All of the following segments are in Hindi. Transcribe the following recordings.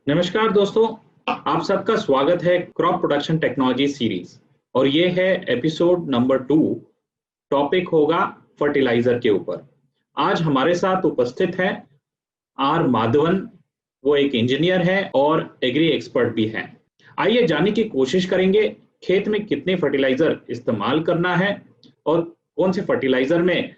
नमस्कार दोस्तों, आप सबका स्वागत है क्रॉप प्रोडक्शन टेक्नोलॉजी सीरीज। और ये है एपिसोड नंबर 2। टॉपिक होगा फर्टिलाइजर के ऊपर। आज हमारे साथ उपस्थित है आर माधवन। वो एक इंजीनियर है और एग्री एक्सपर्ट भी है। आइए जानने की कोशिश करेंगे खेत में कितने फर्टिलाइजर इस्तेमाल करना है और कौन से फर्टिलाइजर में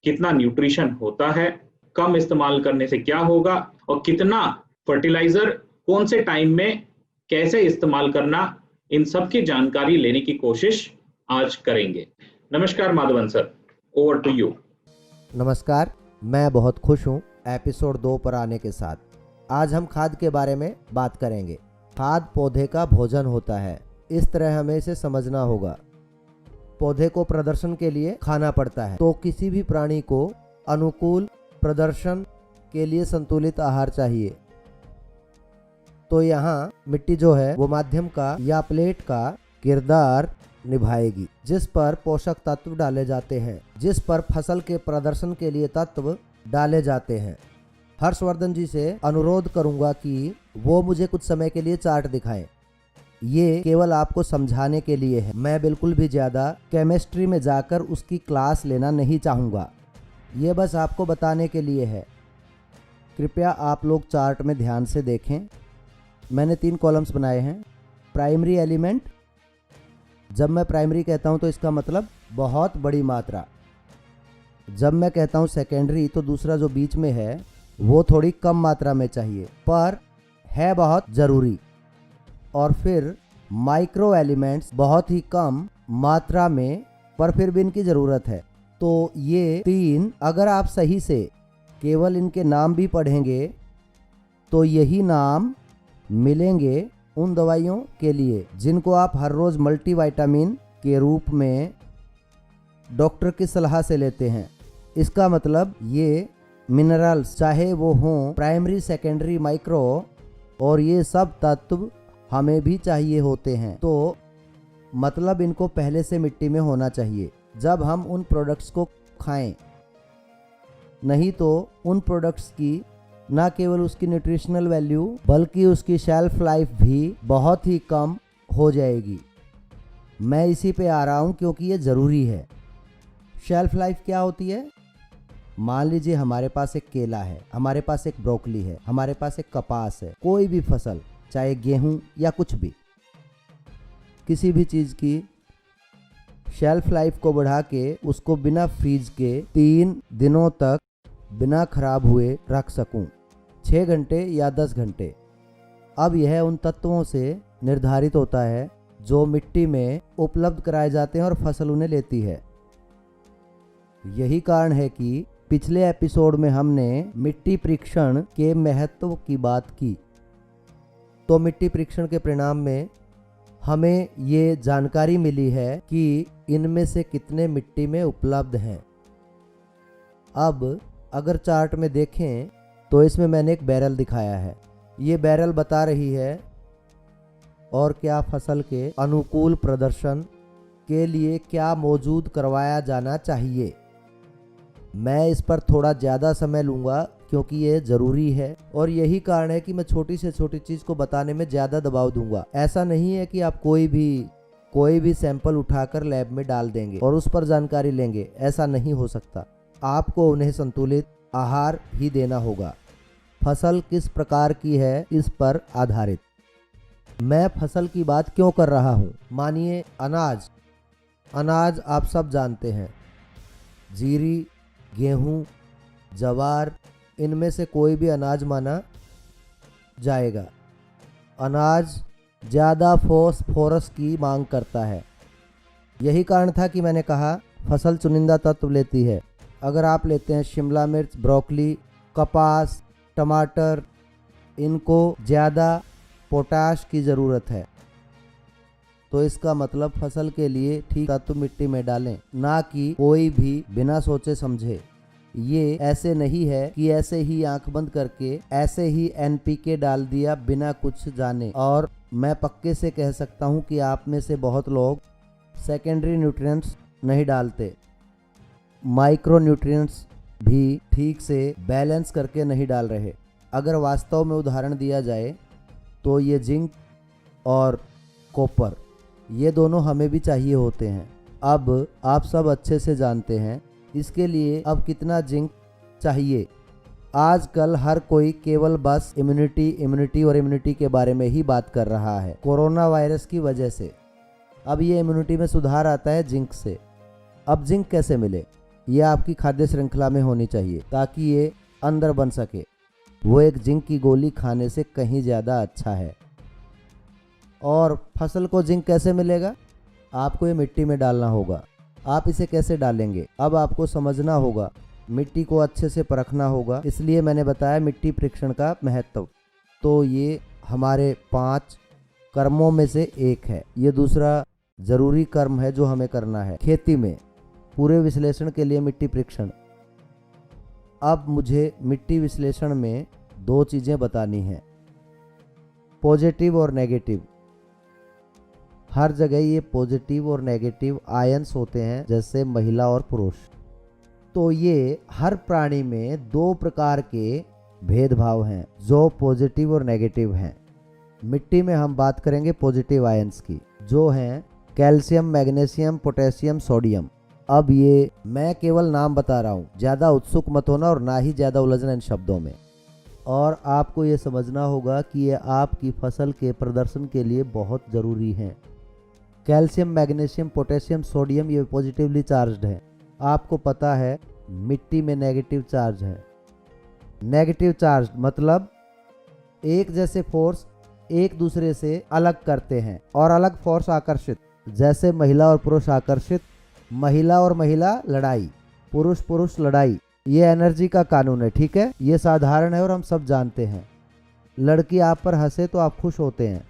कितना न्यूट्रिशन होता है, कम इस्तेमाल करने से क्या होगा और कितना फर्टिलाइजर कौन से टाइम में कैसे इस्तेमाल करना, इन सब की जानकारी लेने की कोशिश आज करेंगे। नमस्कार Madhavan sir, over to you. नमस्कार, मैं बहुत खुश हूँ एपिसोड 2 पर आने के साथ। आज हम खाद के बारे में बात करेंगे। खाद पौधे का भोजन होता है, इस तरह हमें इसे समझना होगा। पौधे को प्रदर्शन के लिए खाना पड़ता है, तो किसी भी प्राणी को अनुकूल प्रदर्शन के लिए संतुलित आहार चाहिए। तो यहाँ मिट्टी जो है वो माध्यम का या प्लेट का किरदार निभाएगी, जिस पर पोषक तत्व डाले जाते हैं, जिस पर फसल के प्रदर्शन के लिए तत्व डाले जाते हैं। हर्षवर्धन जी से अनुरोध करूंगा कि वो मुझे कुछ समय के लिए चार्ट दिखाएं। ये केवल आपको समझाने के लिए है, मैं बिल्कुल भी ज़्यादा केमिस्ट्री में जाकर उसकी क्लास लेना नहीं चाहूँगा। ये बस आपको बताने के लिए है। कृपया आप लोग चार्ट में ध्यान से देखें। मैंने 3 कॉलम्स बनाए हैं। प्राइमरी एलिमेंट, जब मैं प्राइमरी कहता हूँ तो इसका मतलब बहुत बड़ी मात्रा। जब मैं कहता हूँ सेकेंडरी, तो दूसरा जो बीच में है वो थोड़ी कम मात्रा में चाहिए पर है बहुत ज़रूरी। और फिर माइक्रो एलिमेंट्स, बहुत ही कम मात्रा में पर फिर भी इनकी ज़रूरत है। तो ये 3 अगर आप सही से केवल इनके नाम भी पढ़ेंगे तो यही नाम मिलेंगे उन दवाइयों के लिए जिनको आप हर रोज़ मल्टीविटामिन के रूप में डॉक्टर की सलाह से लेते हैं। इसका मतलब ये मिनरल्स, चाहे वो हों प्राइमरी, सेकेंडरी, माइक्रो, और ये सब तत्व हमें भी चाहिए होते हैं। तो मतलब इनको पहले से मिट्टी में होना चाहिए जब हम उन प्रोडक्ट्स को खाएं। नहीं तो उन प्रोडक्ट्स की न केवल उसकी न्यूट्रिशनल वैल्यू बल्कि उसकी शेल्फ लाइफ भी बहुत ही कम हो जाएगी। मैं इसी पे आ रहा हूँ क्योंकि ये ज़रूरी है। शेल्फ लाइफ क्या होती है? मान लीजिए हमारे पास एक केला है, हमारे पास एक ब्रोकली है, हमारे पास एक कपास है। कोई भी फसल, चाहे गेहूं या कुछ भी, किसी भी चीज़ की शेल्फ लाइफ को बढ़ा के उसको बिना फ्रीज के 3 दिनों तक बिना खराब हुए रख सकूं, 6 घंटे या 10 घंटे। अब यह उन तत्वों से निर्धारित होता है जो मिट्टी में उपलब्ध कराए जाते हैं और फसल उन्हें लेती है। यही कारण है कि पिछले एपिसोड में हमने मिट्टी परीक्षण के महत्व की बात की। तो मिट्टी परीक्षण के परिणाम में हमें ये जानकारी मिली है कि इनमें से कितने मिट्टी में उपलब्ध हैं। अब अगर चार्ट में देखें तो इसमें मैंने एक बैरल दिखाया है। ये बैरल बता रही है और क्या फसल के अनुकूल प्रदर्शन के लिए क्या मौजूद करवाया जाना चाहिए। मैं इस पर थोड़ा ज़्यादा समय लूँगा क्योंकि ये ज़रूरी है और यही कारण है कि मैं छोटी से छोटी चीज़ को बताने में ज़्यादा दबाव दूंगा। ऐसा नहीं है कि आप कोई भी सैंपल उठाकर लैब में डाल देंगे और उस पर जानकारी लेंगे, ऐसा नहीं हो सकता। आपको उन्हें संतुलित आहार ही देना होगा। फसल किस प्रकार की है इस पर आधारित। मैं फसल की बात क्यों कर रहा हूँ? मानिए अनाज आप सब जानते हैं, जीरी, गेहूँ, जवार, इनमें से कोई भी अनाज माना जाएगा। अनाज ज़्यादा फॉस्फोरस की मांग करता है। यही कारण था कि मैंने कहा फसल चुनिंदा तत्व लेती है। अगर आप लेते हैं शिमला मिर्च, ब्रोकली, कपास, टमाटर, इनको ज़्यादा पोटाश की ज़रूरत है। तो इसका मतलब फसल के लिए ठीक तत्व मिट्टी में डालें, ना कि कोई भी बिना सोचे समझे। ये ऐसे नहीं है कि ऐसे ही आंख बंद करके ऐसे ही NPK डाल दिया बिना कुछ जाने। और मैं पक्के से कह सकता हूँ कि आप में से बहुत लोग सेकेंडरी न्यूट्रिएंट्स नहीं डालते, माइक्रो न्यूट्रिएंट्स भी ठीक से बैलेंस करके नहीं डाल रहे। अगर वास्तव में उदाहरण दिया जाए तो ये जिंक और कॉपर ये दोनों हमें भी चाहिए होते हैं। अब आप सब अच्छे से जानते हैं इसके लिए अब कितना जिंक चाहिए। आजकल हर कोई केवल बस इम्यूनिटी के बारे में ही बात कर रहा है। कोरोना वायरस की वजह से अब ये इम्यूनिटी में सुधार आता है जिंक से। अब जिंक कैसे मिले? ये आपकी खाद्य श्रृंखला में होनी चाहिए ताकि ये अंदर बन सके। वो एक जिंक की गोली खाने से कहीं ज़्यादा अच्छा है। और फसल को जिंक कैसे मिलेगा? आपको ये मिट्टी में डालना होगा। आप इसे कैसे डालेंगे? अब आपको समझना होगा, मिट्टी को अच्छे से परखना होगा। इसलिए मैंने बताया मिट्टी परीक्षण का महत्व। तो ये हमारे 5 कर्मों में से एक है। ये दूसरा ज़रूरी कर्म है जो हमें करना है खेती में, पूरे विश्लेषण के लिए मिट्टी परीक्षण। अब मुझे मिट्टी विश्लेषण में 2 चीज़ें बतानी हैं, पॉजिटिव और नेगेटिव। हर जगह ये पॉजिटिव और नेगेटिव आयंस होते हैं, जैसे महिला और पुरुष। तो ये हर प्राणी में 2 प्रकार के भेदभाव हैं जो पॉजिटिव और नेगेटिव हैं। मिट्टी में हम बात करेंगे पॉजिटिव आयंस की, जो हैं कैल्शियम, मैग्नीशियम, पोटेशियम, सोडियम। अब ये मैं केवल नाम बता रहा हूँ, ज़्यादा उत्सुक मत होना और ना ही ज़्यादा उलझना इन शब्दों में। और आपको ये समझना होगा कि ये आपकी फसल के प्रदर्शन के लिए बहुत ज़रूरी हैं। कैल्शियम, मैग्नीशियम, पोटेशियम, सोडियम ये पॉजिटिवली चार्ज्ड है। आपको पता है मिट्टी में नेगेटिव चार्ज है। नेगेटिव चार्ज मतलब एक जैसे फोर्स एक दूसरे से अलग करते हैं और अलग फोर्स आकर्षित, जैसे महिला और पुरुष आकर्षित, महिला और महिला लड़ाई, पुरुष पुरुष लड़ाई। ये एनर्जी का कानून है, ठीक है। ये साधारण है और हम सब जानते हैं। लड़की आप पर हंसे तो आप खुश होते हैं,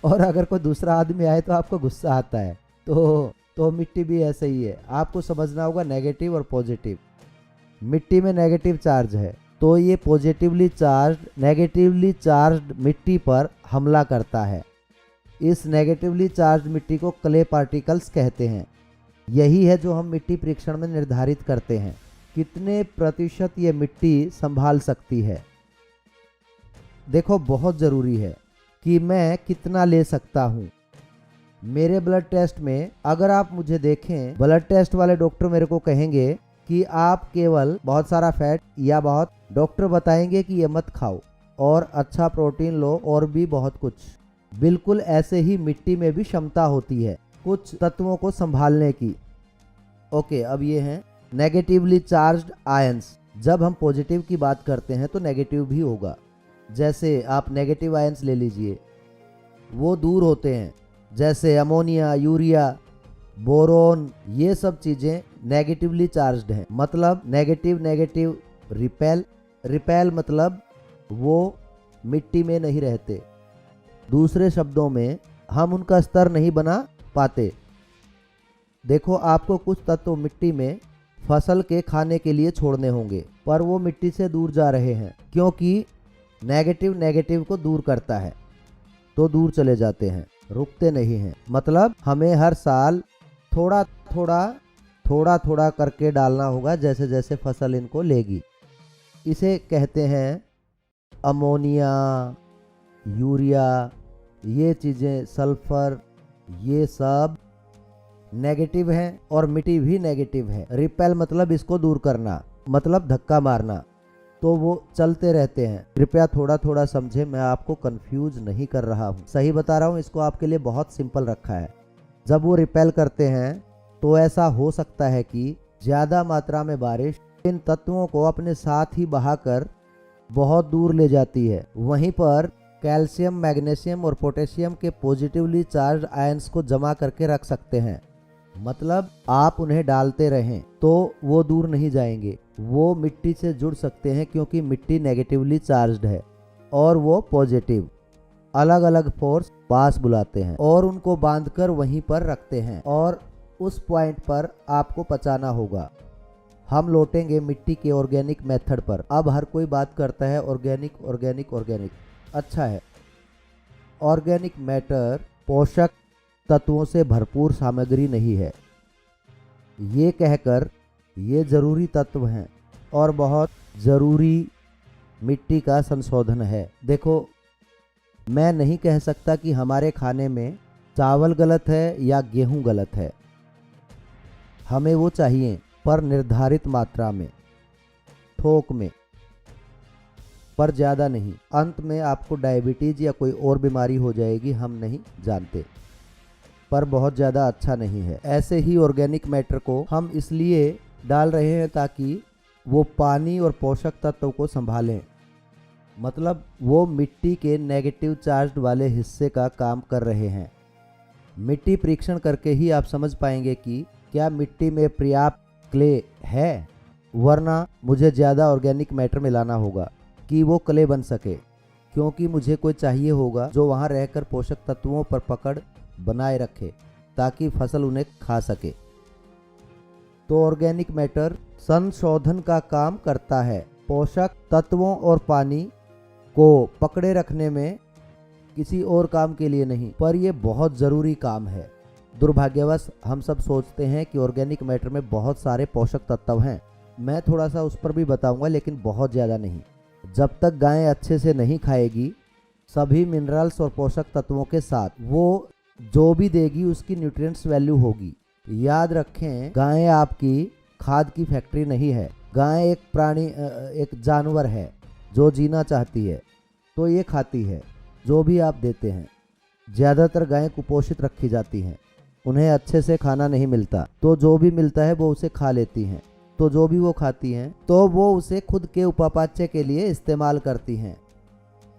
और अगर कोई दूसरा आदमी आए तो आपको गुस्सा आता है। तो मिट्टी भी ऐसे ही है। आपको समझना होगा नेगेटिव और पॉजिटिव। मिट्टी में नेगेटिव चार्ज है तो ये पॉजिटिवली चार्ज्ड नेगेटिवली चार्ज्ड मिट्टी पर हमला करता है। इस नेगेटिवली चार्ज्ड मिट्टी को क्ले पार्टिकल्स कहते हैं। यही है जो हम मिट्टी परीक्षण में निर्धारित करते हैं, कितने प्रतिशत ये मिट्टी संभाल सकती है। देखो, बहुत ज़रूरी है कि मैं कितना ले सकता हूँ। मेरे ब्लड टेस्ट में अगर आप मुझे देखें, ब्लड टेस्ट वाले डॉक्टर मेरे को कहेंगे कि आप केवल बहुत सारा फैट या बहुत, डॉक्टर बताएंगे कि ये मत खाओ और अच्छा प्रोटीन लो और भी बहुत कुछ। बिल्कुल ऐसे ही मिट्टी में भी क्षमता होती है कुछ तत्वों को संभालने की। ओके, अब ये हैं नेगेटिवली चार्ज्ड आयंस। जब हम पॉजिटिव की बात करते हैं तो नेगेटिव भी होगा। जैसे आप नेगेटिव आयंस ले लीजिए, वो दूर होते हैं, जैसे अमोनिया, यूरिया, बोरोन, ये सब चीज़ें नेगेटिवली चार्ज्ड हैं। मतलब नेगेटिव रिपेल मतलब वो मिट्टी में नहीं रहते। दूसरे शब्दों में हम उनका स्तर नहीं बना पाते। देखो, आपको कुछ तत्व मिट्टी में फसल के खाने के लिए छोड़ने होंगे, पर वो मिट्टी से दूर जा रहे हैं क्योंकि नेगेटिव को दूर करता है, तो दूर चले जाते हैं, रुकते नहीं हैं। मतलब हमें हर साल थोड़ा थोड़ा करके डालना होगा, जैसे जैसे फसल इनको लेगी। इसे कहते हैं अमोनिया, यूरिया, ये चीज़ें, सल्फर, ये सब नेगेटिव हैं और मिट्टी भी नेगेटिव है। रिपेल मतलब इसको दूर करना, मतलब धक्का मारना, तो वो चलते रहते हैं। कृपया थोड़ा समझे, मैं आपको कंफ्यूज नहीं कर रहा हूँ, सही बता रहा हूँ। इसको आपके लिए बहुत सिंपल रखा है। जब वो रिपेल करते हैं तो ऐसा हो सकता है कि ज़्यादा मात्रा में बारिश इन तत्वों को अपने साथ ही बहाकर बहुत दूर ले जाती है। वहीं पर कैल्शियम, मैग्नीशियम और पोटेशियम के पॉजिटिवली चार्ज आयंस को जमा करके रख सकते हैं। मतलब आप उन्हें डालते रहें तो वो दूर नहीं जाएंगे, वो मिट्टी से जुड़ सकते हैं क्योंकि मिट्टी नेगेटिवली चार्ज्ड है और वो पॉजिटिव। अलग अलग फोर्स पास बुलाते हैं और उनको बांधकर वहीं पर रखते हैं और उस पॉइंट पर आपको पचाना होगा। हम लौटेंगे मिट्टी के ऑर्गेनिक मेथड पर। अब हर कोई बात करता है ऑर्गेनिक। अच्छा है, ऑर्गेनिक मैटर पोषक तत्वों से भरपूर सामग्री नहीं है। ये कहकर ये जरूरी तत्व हैं और बहुत ज़रूरी मिट्टी का संशोधन है। देखो, मैं नहीं कह सकता कि हमारे खाने में चावल गलत है या गेहूं गलत है। हमें वो चाहिए, पर निर्धारित मात्रा में, थोक में, पर ज़्यादा नहीं। अंत में आपको डायबिटीज़ या कोई और बीमारी हो जाएगी, हम नहीं जानते, पर बहुत ज़्यादा अच्छा नहीं है। ऐसे ही ऑर्गेनिक मैटर को हम इसलिए डाल रहे हैं ताकि वो पानी और पोषक तत्व को संभालें, मतलब वो मिट्टी के नेगेटिव चार्ज वाले हिस्से का काम कर रहे हैं। मिट्टी परीक्षण करके ही आप समझ पाएंगे कि क्या मिट्टी में पर्याप्त क्ले है, वरना मुझे ज़्यादा ऑर्गेनिक मैटर मिलाना होगा कि वो क्ले बन सके, क्योंकि मुझे कोई चाहिए होगा जो वहाँ रहकर पोषक तत्वों पर पकड़ बनाए रखे ताकि फसल उन्हें खा सके। तो ऑर्गेनिक मैटर संशोधन का काम करता है, पोषक तत्वों और पानी को पकड़े रखने में, किसी और काम के लिए नहीं, पर यह बहुत ज़रूरी काम है। दुर्भाग्यवश हम सब सोचते हैं कि ऑर्गेनिक मैटर में बहुत सारे पोषक तत्व हैं। मैं थोड़ा सा उस पर भी बताऊंगा, लेकिन बहुत ज़्यादा नहीं। जब तक गाय अच्छे से नहीं खाएगी सभी मिनरल्स और पोषक तत्वों के साथ, वो जो भी देगी उसकी न्यूट्रिएंट्स वैल्यू होगी। याद रखें, गाय आपकी खाद की फैक्ट्री नहीं है। गाय एक प्राणी, एक जानवर है जो जीना चाहती है, तो ये खाती है जो भी आप देते हैं। ज़्यादातर गायें कुपोषित रखी जाती हैं, उन्हें अच्छे से खाना नहीं मिलता, तो जो भी मिलता है वो उसे खा लेती हैं। तो जो भी वो खाती हैं तो वो उसे खुद के उपापाच्य के लिए इस्तेमाल करती हैं,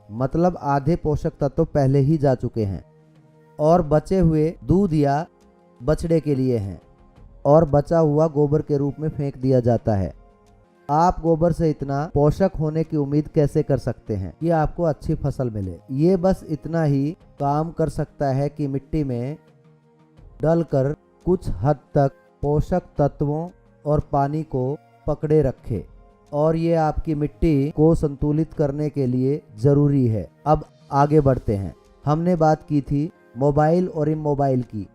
मतलब आधे पोषक तत्व पहले ही जा चुके हैं और बचे हुए दूध या बछड़े के लिए हैं, और बचा हुआ गोबर के रूप में फेंक दिया जाता है। आप गोबर से इतना पोषक होने की उम्मीद कैसे कर सकते हैं कि आपको अच्छी फसल मिले? ये बस इतना ही काम कर सकता है कि मिट्टी में डलकर कुछ हद तक पोषक तत्वों और पानी को पकड़े रखे, और ये आपकी मिट्टी को संतुलित करने के लिए ज़रूरी है। अब आगे बढ़ते हैं। हमने बात की थी मोबाइल और इमोबाइल की।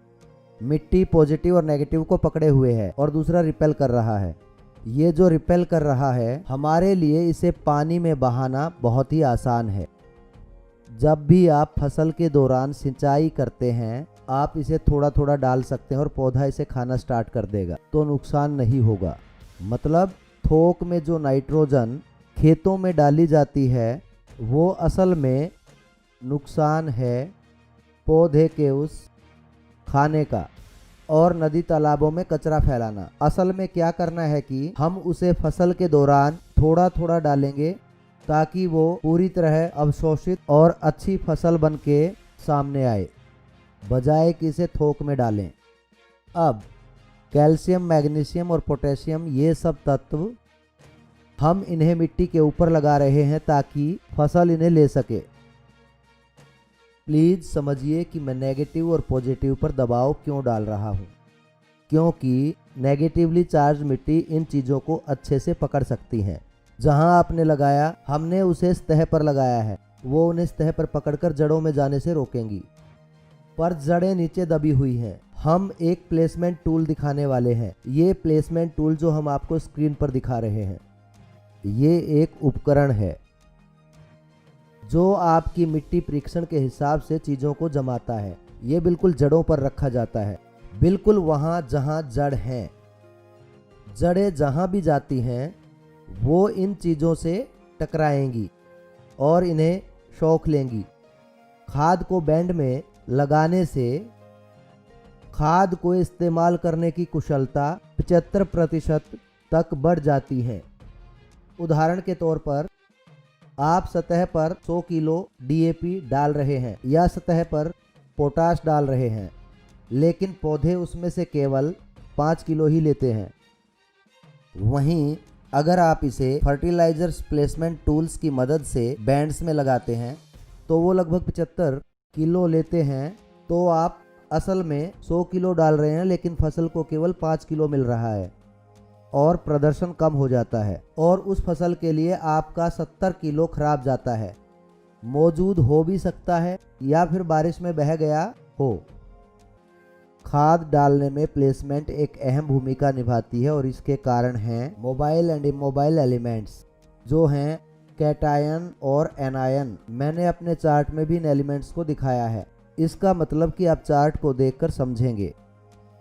मिट्टी पॉजिटिव और नेगेटिव को पकड़े हुए है और दूसरा रिपेल कर रहा है। ये जो रिपेल कर रहा है, हमारे लिए इसे पानी में बहाना बहुत ही आसान है। जब भी आप फसल के दौरान सिंचाई करते हैं, आप इसे थोड़ा थोड़ा डाल सकते हैं और पौधा इसे खाना स्टार्ट कर देगा, तो नुकसान नहीं होगा। मतलब थोक में जो नाइट्रोजन खेतों में डाली जाती है, वो असल में नुकसान है पौधे के उस खाने का, और नदी तालाबों में कचरा फैलाना। असल में क्या करना है कि हम उसे फसल के दौरान थोड़ा थोड़ा डालेंगे ताकि वो पूरी तरह अवशोषित और अच्छी फसल बन के सामने आए, बजाय कि इसे थोक में डालें। अब कैल्शियम, मैग्नीशियम और पोटेशियम, ये सब तत्व हम इन्हें मिट्टी के ऊपर लगा रहे हैं ताकि फसल इन्हें ले सके। प्लीज़ समझिए कि मैं नेगेटिव और पॉजिटिव पर दबाव क्यों डाल रहा हूँ, क्योंकि नेगेटिवली चार्ज मिट्टी इन चीज़ों को अच्छे से पकड़ सकती है। जहाँ आपने लगाया, हमने उसे सतह पर लगाया है, वो उन्हें सतह पर पकड़कर जड़ों में जाने से रोकेंगी, पर जड़ें नीचे दबी हुई हैं। हम एक प्लेसमेंट टूल दिखाने वाले हैं। ये प्लेसमेंट टूल जो हम आपको स्क्रीन पर दिखा रहे हैं, ये एक उपकरण है जो आपकी मिट्टी परीक्षण के हिसाब से चीज़ों को जमाता है। ये बिल्कुल जड़ों पर रखा जाता है, बिल्कुल वहाँ जहाँ जड़ हैं। जड़ें जहाँ भी जाती हैं वो इन चीज़ों से टकराएंगी और इन्हें शौक लेंगी। खाद को बैंड में लगाने से खाद को इस्तेमाल करने की कुशलता 75% तक बढ़ जाती है। उदाहरण के तौर पर, आप सतह पर 100 किलो DAP डाल रहे हैं या सतह पर पोटाश डाल रहे हैं, लेकिन पौधे उसमें से केवल 5 किलो ही लेते हैं। वहीं अगर आप इसे फर्टिलाइजर्स प्लेसमेंट टूल्स की मदद से बैंड्स में लगाते हैं तो वो लगभग 75 किलो लेते हैं। तो आप असल में 100 किलो डाल रहे हैं, लेकिन फसल को केवल 5 किलो मिल रहा है और प्रदर्शन कम हो जाता है, और उस फसल के लिए आपका 70 किलो खराब जाता है। मौजूद हो भी सकता है या फिर बारिश में बह गया हो। खाद डालने में प्लेसमेंट एक अहम भूमिका निभाती है, और इसके कारण हैं मोबाइल एंड इमोबाइल एलिमेंट्स, जो हैं कैटायन और एनायन मैंने अपने चार्ट में भी इन एलिमेंट्स को दिखाया है। इसका मतलब कि आप चार्ट को देखकर समझेंगे।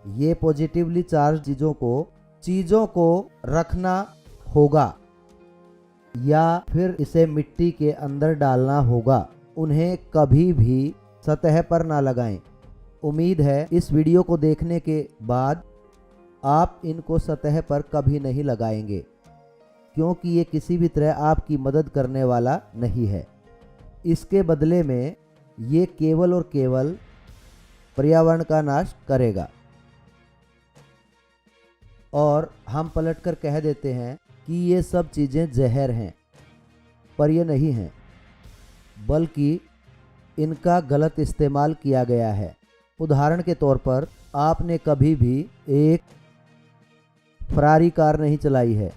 ये पॉजिटिवली चार्ज चीज़ों को रखना होगा या फिर इसे मिट्टी के अंदर डालना होगा। उन्हें कभी भी सतह पर ना लगाएं। उम्मीद है इस वीडियो को देखने के बाद आप इनको सतह पर कभी नहीं लगाएंगे, क्योंकि ये किसी भी तरह आपकी मदद करने वाला नहीं है। इसके बदले में ये केवल और केवल पर्यावरण का नाश करेगा। और हम पलटकर कह देते हैं कि ये सब चीज़ें जहर हैं, पर ये नहीं हैं, बल्कि इनका गलत इस्तेमाल किया गया है। उदाहरण के तौर पर आपने कभी भी एक फरारी कार नहीं चलाई है।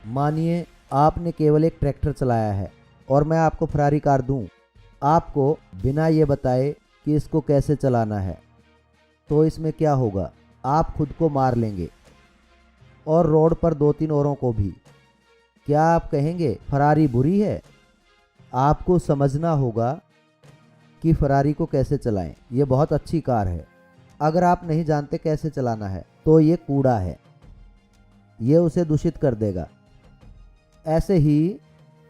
मानिए आपने केवल एक ट्रैक्टर चलाया है और मैं आपको फरारी कार दूं, आपको बिना ये बताए कि इसको कैसे चलाना है, तो इसमें क्या होगा? आप खुद को मार लेंगे और रोड पर 2-3 औरों को भी। क्या आप कहेंगे फरारी बुरी है? आपको समझना होगा कि फरारी को कैसे चलाएं। ये बहुत अच्छी कार है। अगर आप नहीं जानते कैसे चलाना है तो ये कूड़ा है, ये उसे दूषित कर देगा। ऐसे ही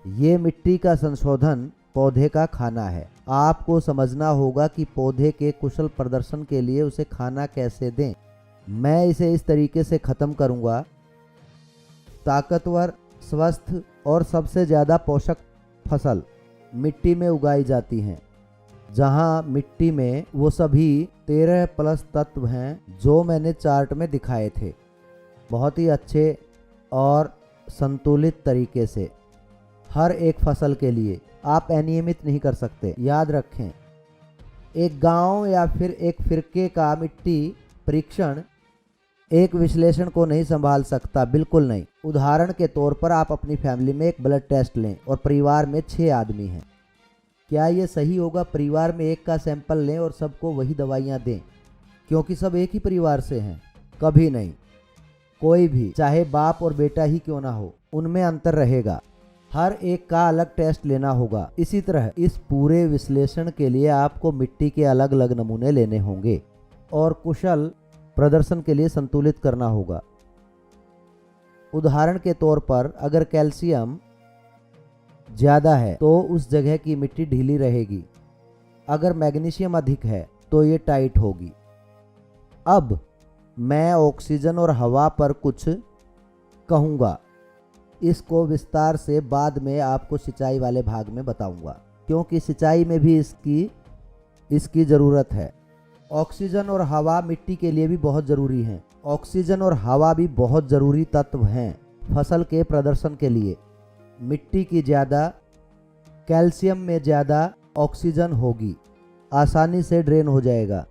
ये मिट्टी का संशोधन पौधे का खाना है। आपको समझना होगा कि पौधे के कुशल प्रदर्शन के लिए उसे खाना कैसे दें। मैं इसे इस तरीके से ख़त्म करूंगा। ताकतवर, स्वस्थ और सबसे ज़्यादा पोषक फसल मिट्टी में उगाई जाती हैं, जहां मिट्टी में वो सभी 13+ तत्व हैं जो मैंने चार्ट में दिखाए थे, बहुत ही अच्छे और संतुलित तरीके से हर एक फसल के लिए। आप अनियमित नहीं कर सकते, याद रखें। एक गांव या फिर एक फिरके का मिट्टी परीक्षण एक विश्लेषण को नहीं संभाल सकता, बिल्कुल नहीं। उदाहरण के तौर पर आप अपनी फैमिली में एक ब्लड टेस्ट लें और परिवार में 6 आदमी हैं। क्या ये सही होगा परिवार में एक का सैंपल लें और सबको वही दवाइयाँ दें, क्योंकि सब एक ही परिवार से हैं? कभी नहीं। कोई भी, चाहे बाप और बेटा ही क्यों ना हो, उनमें अंतर रहेगा। हर एक का अलग टेस्ट लेना होगा। इसी तरह इस पूरे विश्लेषण के लिए आपको मिट्टी के अलग अलग नमूने लेने होंगे और कुशल प्रदर्शन के लिए संतुलित करना होगा। उदाहरण के तौर पर अगर कैल्शियम ज़्यादा है तो उस जगह की मिट्टी ढीली रहेगी। अगर मैग्नीशियम अधिक है तो ये टाइट होगी। अब मैं ऑक्सीजन और हवा पर कुछ कहूँगा। इसको विस्तार से बाद में आपको सिंचाई वाले भाग में बताऊंगा, क्योंकि सिंचाई में भी इसकी ज़रूरत है। ऑक्सीजन और हवा मिट्टी के लिए भी बहुत ज़रूरी हैं। ऑक्सीजन और हवा भी बहुत ज़रूरी तत्व हैं फसल के प्रदर्शन के लिए। मिट्टी की ज़्यादा, कैल्शियम में ज़्यादा ऑक्सीजन होगी, आसानी से ड्रेन हो जाएगा।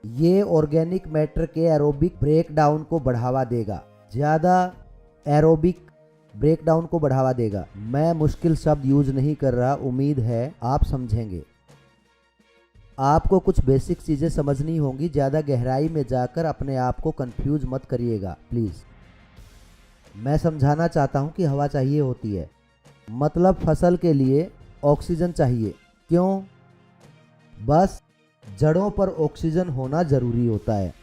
ये ऑर्गेनिक मैटर के एरोबिक ब्रेकडाउन को बढ़ावा देगा, ज़्यादा एरोबिक ब्रेकडाउन को बढ़ावा देगा। मैं मुश्किल शब्द यूज नहीं कर रहा, उम्मीद है आप समझेंगे। आपको कुछ बेसिक चीज़ें समझनी होंगी। ज़्यादा गहराई में जाकर अपने आप को कंफ्यूज मत करिएगा प्लीज़। मैं समझाना चाहता हूँ कि हवा चाहिए होती है, मतलब फसल के लिए ऑक्सीजन चाहिए। क्यों? बस जड़ों पर ऑक्सीजन होना ज़रूरी होता है,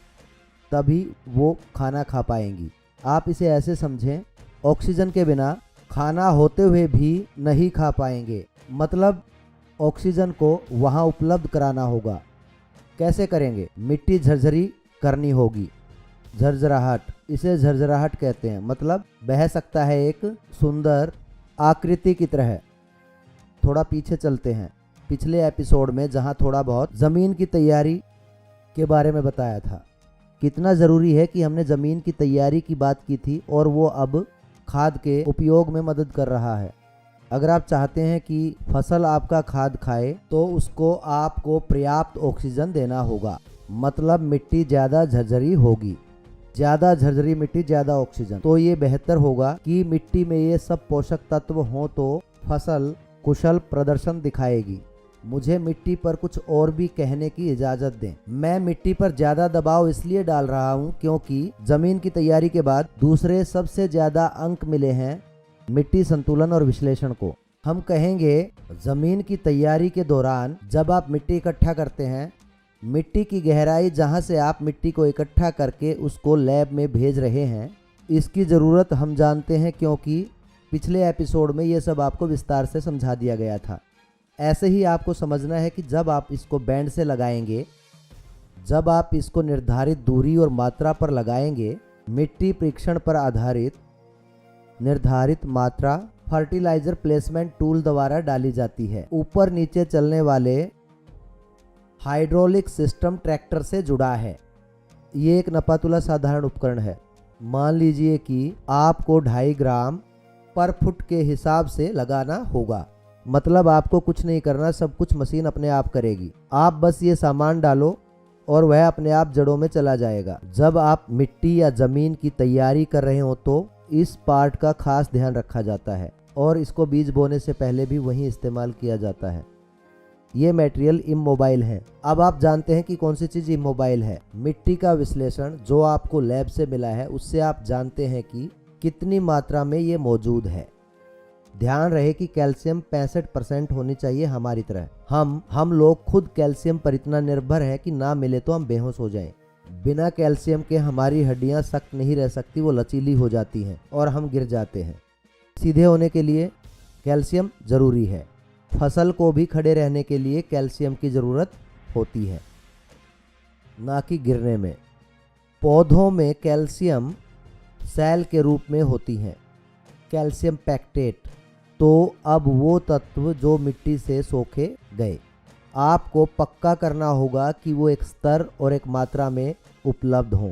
तभी वो खाना खा पाएंगी। आप इसे ऐसे समझें, ऑक्सीजन के बिना खाना होते हुए भी नहीं खा पाएंगे। मतलब ऑक्सीजन को वहाँ उपलब्ध कराना होगा। कैसे करेंगे? मिट्टी झरझरी करनी होगी। झरझराहट, इसे झरझराहट कहते हैं। मतलब बह सकता है एक सुंदर आकृति की तरह। थोड़ा पीछे चलते हैं, पिछले एपिसोड में जहाँ थोड़ा बहुत ज़मीन की तैयारी के बारे में बताया था। कितना ज़रूरी है कि हमने ज़मीन की तैयारी की बात की थी और वो अब खाद के उपयोग में मदद कर रहा है। अगर आप चाहते हैं कि फसल आपका खाद खाए तो उसको आपको पर्याप्त ऑक्सीजन देना होगा। मतलब मिट्टी ज़्यादा झरझरी होगी। ज़्यादा झरझरी मिट्टी, ज़्यादा ऑक्सीजन, तो ये बेहतर होगा कि मिट्टी में ये सब पोषक तत्व हों तो फसल कुशल प्रदर्शन दिखाएगी। मुझे मिट्टी पर कुछ और भी कहने की इजाज़त दें। मैं मिट्टी पर ज़्यादा दबाव इसलिए डाल रहा हूँ क्योंकि ज़मीन की तैयारी के बाद दूसरे सबसे ज़्यादा अंक मिले हैं मिट्टी संतुलन और विश्लेषण को। हम कहेंगे ज़मीन की तैयारी के दौरान जब आप मिट्टी इकट्ठा करते हैं, मिट्टी की गहराई जहां से आप मिट्टी को इकट्ठा करके उसको लैब में भेज रहे हैं, इसकी ज़रूरत हम जानते हैं क्योंकि पिछले एपिसोड में ये सब आपको विस्तार से समझा दिया गया था। ऐसे ही आपको समझना है कि जब आप इसको बैंड से लगाएंगे, जब आप इसको निर्धारित दूरी और मात्रा पर लगाएंगे, मिट्टी परीक्षण पर आधारित निर्धारित मात्रा फर्टिलाइजर प्लेसमेंट टूल द्वारा डाली जाती है। ऊपर नीचे चलने वाले हाइड्रोलिक सिस्टम ट्रैक्टर से जुड़ा है। ये एक नपातुला साधारण उपकरण है। मान लीजिए कि आपको 2.5 ग्राम पर फुट के हिसाब से लगाना होगा। मतलब आपको कुछ नहीं करना, सब कुछ मशीन अपने आप करेगी। आप बस ये सामान डालो और वह अपने आप जड़ों में चला जाएगा। जब आप मिट्टी या ज़मीन की तैयारी कर रहे हो तो इस पार्ट का खास ध्यान रखा जाता है और इसको बीज बोने से पहले भी वहीं इस्तेमाल किया जाता है। ये मटेरियल इमोबाइल है। अब आप जानते हैं कि कौन सी चीज़ इमोबाइल है। मिट्टी का विश्लेषण जो आपको लैब से मिला है उससे आप जानते हैं कि कितनी मात्रा में ये मौजूद है। ध्यान रहे कि कैल्शियम 65% होनी चाहिए हमारी तरह। हम लोग खुद कैल्शियम पर इतना निर्भर हैं कि ना मिले तो हम बेहोश हो जाएं। बिना कैल्शियम के हमारी हड्डियां सख्त नहीं रह सकती, वो लचीली हो जाती हैं और हम गिर जाते हैं। सीधे होने के लिए कैल्शियम ज़रूरी है। फसल को भी खड़े रहने के लिए कैल्शियम की ज़रूरत होती है, ना कि गिरने में। पौधों में कैल्शियम सेल के रूप में होती हैं, कैल्शियम पैक्टेट। तो अब वो तत्व जो मिट्टी से सोखे गए, आपको पक्का करना होगा कि वो एक स्तर और एक मात्रा में उपलब्ध हों।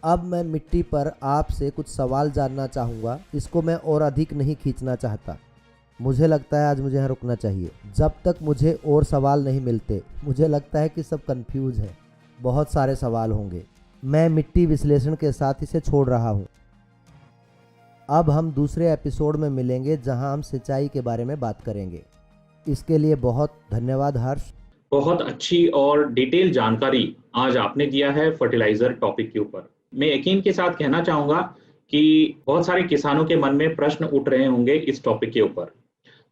अब मैं मिट्टी पर आपसे कुछ सवाल जानना चाहूँगा। इसको मैं और अधिक नहीं खींचना चाहता। मुझे लगता है आज मुझे यहाँ रुकना चाहिए जब तक मुझे और सवाल नहीं मिलते। मुझे लगता है कि सब कंफ्यूज है, बहुत सारे सवाल होंगे। मैं मिट्टी विश्लेषण के साथ इसे छोड़ रहा हूँ। अब हम दूसरे एपिसोड में मिलेंगे जहां हम सिंचाई के बारे में बात करेंगे। इसके लिए बहुत धन्यवाद हर्ष। बहुत अच्छी और डिटेल जानकारी आज आपने दिया है फर्टिलाइजर टॉपिक के ऊपर। मैं यकीन के साथ कहना चाहूँगा कि बहुत सारे किसानों के मन में प्रश्न उठ रहे होंगे इस टॉपिक के ऊपर।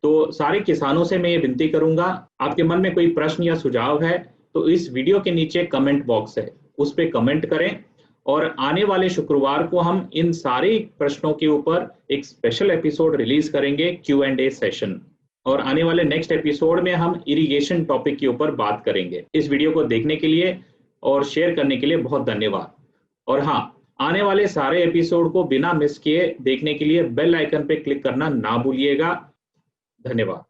तो सारे किसानों से मैं ये विनती करूंगा, आपके मन में कोई प्रश्न या सुझाव है तो इस वीडियो के नीचे कमेंट बॉक्स है, उस पर कमेंट करें और आने वाले शुक्रवार को हम इन सारे प्रश्नों के ऊपर एक स्पेशल एपिसोड रिलीज करेंगे, Q&A सेशन। और आने वाले नेक्स्ट एपिसोड में हम इरिगेशन टॉपिक के ऊपर बात करेंगे। इस वीडियो को देखने के लिए और शेयर करने के लिए बहुत धन्यवाद। और हाँ, आने वाले सारे एपिसोड को बिना मिस किए देखने के लिए बेल आइकन पे क्लिक करना ना भूलिएगा। धन्यवाद।